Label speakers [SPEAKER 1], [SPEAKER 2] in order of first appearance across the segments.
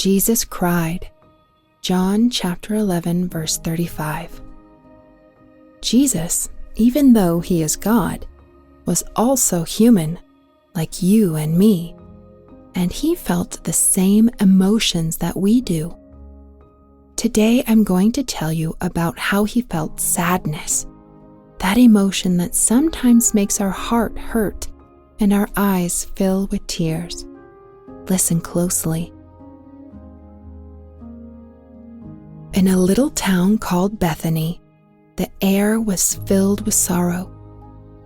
[SPEAKER 1] Jesus cried. John chapter 11, verse 35. Jesus, even though he is God, was also human, like you and me, and he felt the same emotions that we do. Today I'm going to tell you about how he felt sadness, that emotion that sometimes makes our heart hurt and our eyes fill with tears. Listen closely. In a little town called Bethany, the air was filled with sorrow.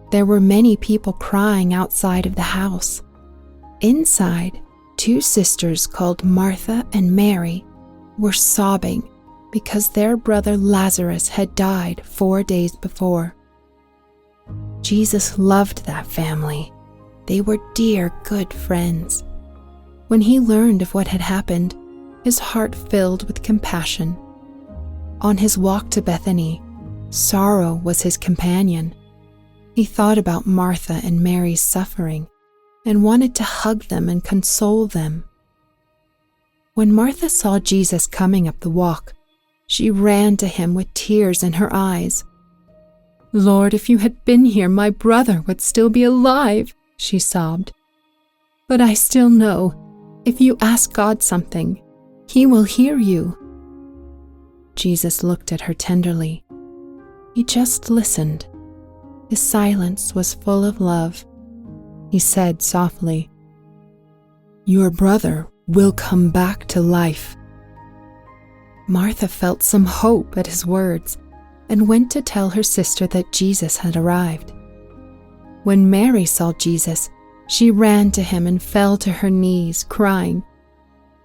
[SPEAKER 1] There were many people crying outside of the house. Inside, two sisters called Martha and Mary were sobbing because their brother Lazarus had died 4 days before. Jesus loved that family. They were dear, good friends. When he learned of what had happened, his heart filled with compassion. On his walk to Bethany, sorrow was his companion. He thought about Martha and Mary's suffering and wanted to hug them and console them. When Martha saw Jesus coming up the walk, she ran to him with tears in her eyes. "Lord, if you had been here, my brother would still be alive," she sobbed. "But I still know, if you ask God something, he will hear you." Jesus looked at her tenderly. He just listened. His silence was full of love. He said softly, "Your brother will come back to life." Martha felt some hope at his words and went to tell her sister that Jesus had arrived. When Mary saw Jesus, she ran to him and fell to her knees, crying,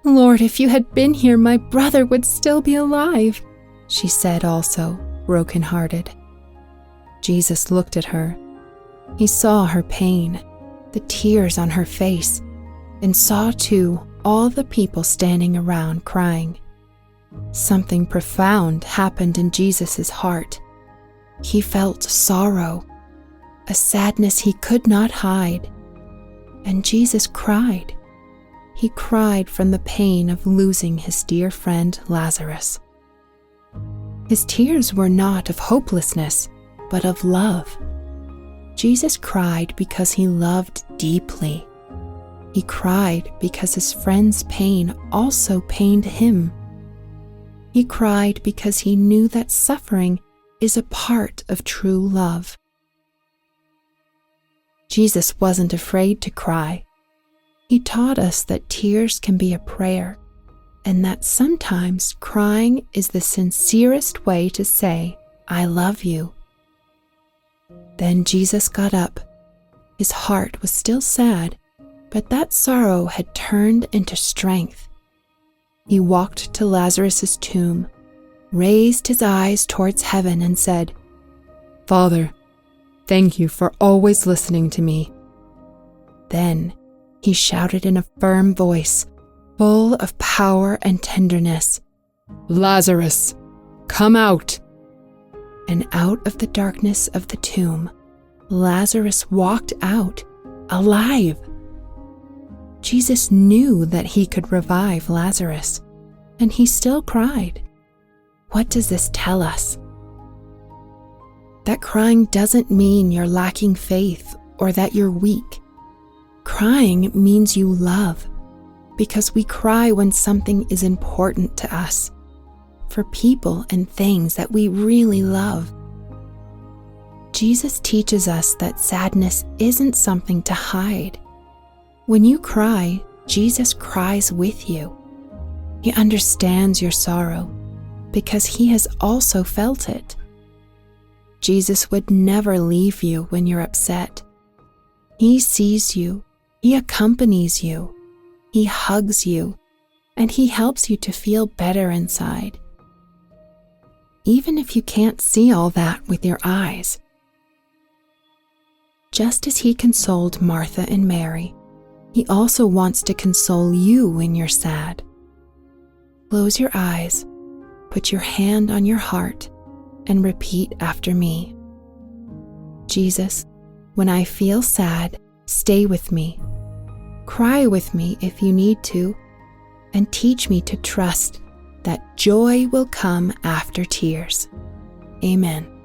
[SPEAKER 1] "Lord, if you had been here, my brother would still be alive," she said also, broken-hearted. Jesus looked at her. He saw her pain, the tears on her face, and saw too all the people standing around crying. Something profound happened in Jesus' heart. He felt sorrow, a sadness he could not hide. And Jesus cried. He cried from the pain of losing his dear friend Lazarus. His tears were not of hopelessness, but of love. Jesus cried because he loved deeply. He cried because his friend's pain also pained him. He cried because he knew that suffering is a part of true love. Jesus wasn't afraid to cry. He taught us that tears can be a prayer, and that sometimes crying is the sincerest way to say, "I love you." Then Jesus got up. His heart was still sad, but that sorrow had turned into strength. He walked to Lazarus' tomb, raised his eyes towards heaven and said, "Father, thank you for always listening to me." Then he shouted in a firm voice, full of power and tenderness, "Lazarus, come out!" And out of the darkness of the tomb, Lazarus walked out, alive. Jesus knew that he could revive Lazarus, and he still cried. What does this tell us? That crying doesn't mean you're lacking faith or that you're weak. Crying means you love, because we cry when something is important to us, for people and things that we really love. Jesus teaches us that sadness isn't something to hide. When you cry, Jesus cries with you. He understands your sorrow because he has also felt it. Jesus would never leave you when you're upset. He sees you, he accompanies you, he hugs you, and he helps you to feel better inside. Even if you can't see all that with your eyes. Just as he consoled Martha and Mary, he also wants to console you when you're sad. Close your eyes, put your hand on your heart, and repeat after me. Jesus, when I feel sad, stay with me. Cry with me if you need to. and teach me to trust that joy will come after tears. Amen.